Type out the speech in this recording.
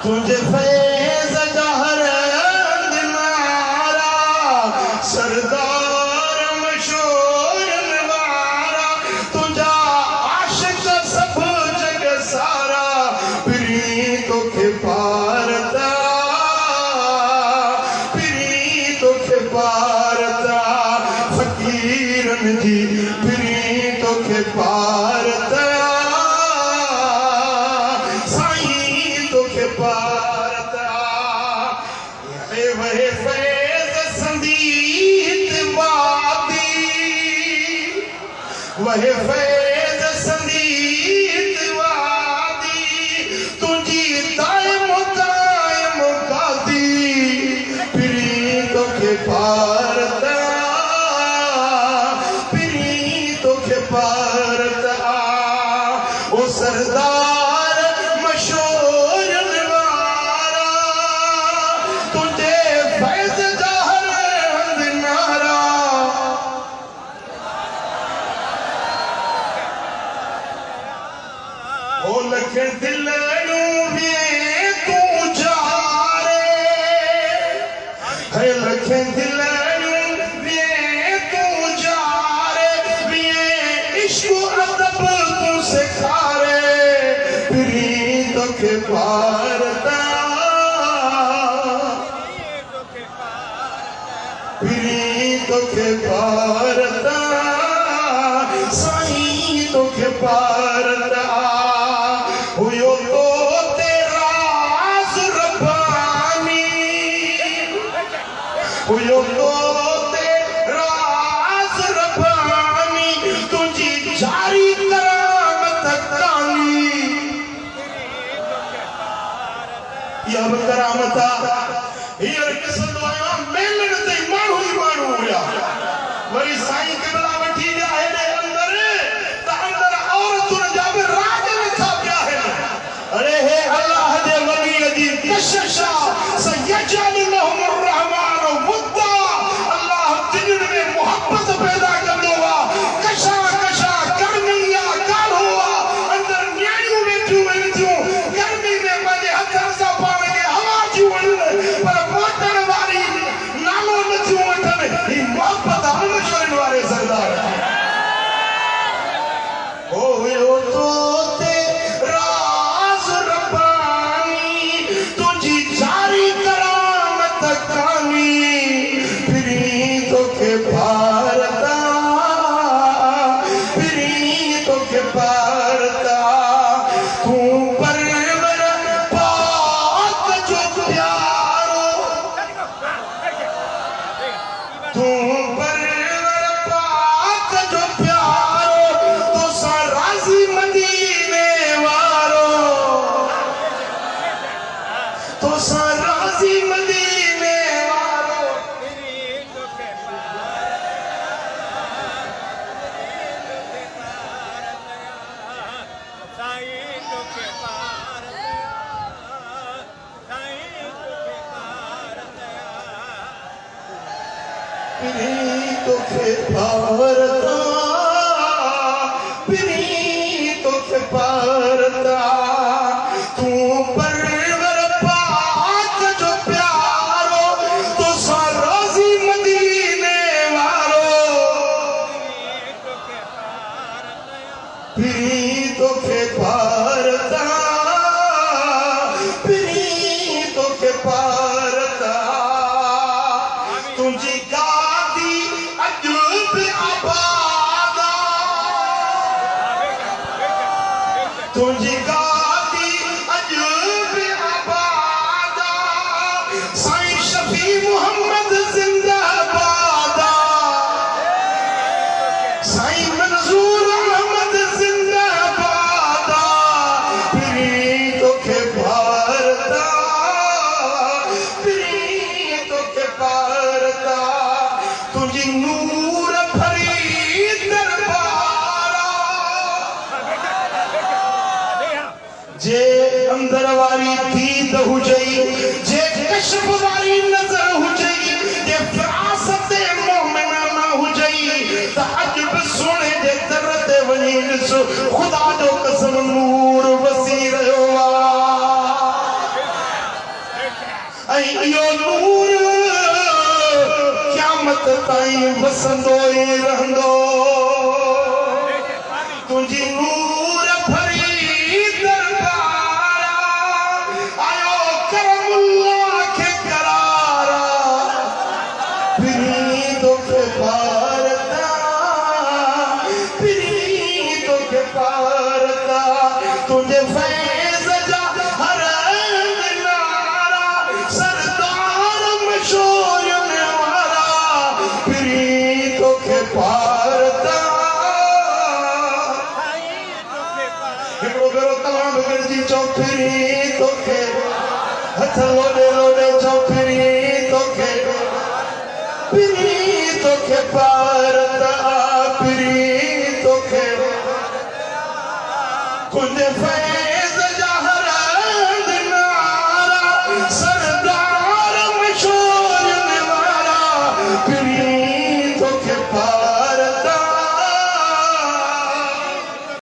तुझे फैज़ जहर दिनारा सरदार मशहूर नवारा तुझा आशिक सब जग सारा प्रीतों के पारता फकीरन जी प्रीतों के पारता साईं तो के पारता वह फैज़ संदीत वादी वह फैज़ संदीत वादी तुझी दायम कादी प्रीतों के पारता ओ सरदार मशहूर नवारा तुझे फैज़ जहर दिनारा ओ लख दिल भी तू जारे है लख दिल प्रीतों के पारता प्रीतों के पारता साईं तो के पारता हुयो तो तेरा रब्बानी हुयो तो तेरा रब्बानी तुझी जारी अब करामता हीअर ॾिसंदो आहियां मेलण ते माण्हू ई माण्हू हुया वरी साईं क़िबला वठी विया हेॾे अंदर त अंदर औरतुनि जा बि राज वेठा पिया आहिनि अरे हे अल्लाह जे वलीअ जी कशिशा सयजअलु लहुम रहमान वुद्दा अल्लाह दिलनि में मोहब्बत पैदा कंदो आहे कशा कशा गर्मी आहे काढ़ो आहे अंदर न्याणियूं वेठियूं आहिनि थियूं गर्मी में पंहिंजे हथनि सां पर मोटण वारी नालो नथियूं वठनि ही मोहब्बत मशहूरनि वारे सरदार ओ हुयो तो तेरा रब्बानी तुझी जारी करामत कानी प्रीतों के पारता प्रीतों के पारता तू परवर पाक जो प्यारो तू परवर पाक जो प्यारो तो सा राज़ी मदीने वारो तो सा राज़ी मदीने वारो प्रीतों के पारता प्रीतों के पारता तू परवर पाक जो प्यारो तो सा राज़ी मदीने वारो प्रीतों के पारता प्रीतों के पारता तुझी गादी अजूब आबादा तुझी गादी अजूब आबादा साईं शफी मोहम्मद जिंदाबादा साईं मंजूर अहमद जिंदाबादा प्रीतों के पारता प्रीतों के पारता तुझी नूर भरी दरबारा जे अंदर वारी दीद हुजई जे कश्फ वारी नजर हुजई जे फरासत मोमिना हुजई त अज बि सोने जे दर ते वञी ॾिस ख़ुदा जो कसम नूर वसी रहियो आहे ताईं वसंदो ई रहंदो तुझी नूर भरी दरबारा आयो करमुल्लाह के करारा प्रीतो के पारता प्रीतो के पारता तुझे फैज़ जा हर नारा सरदार मशहूर वारा प्रीतो के पारता हिकिड़ो भेरो तमाम गॾिजी चओ प्रीतो के हथ लोॾे लोॾे चओ प्रीतो के पारता प्रीतो के कुंज फैज़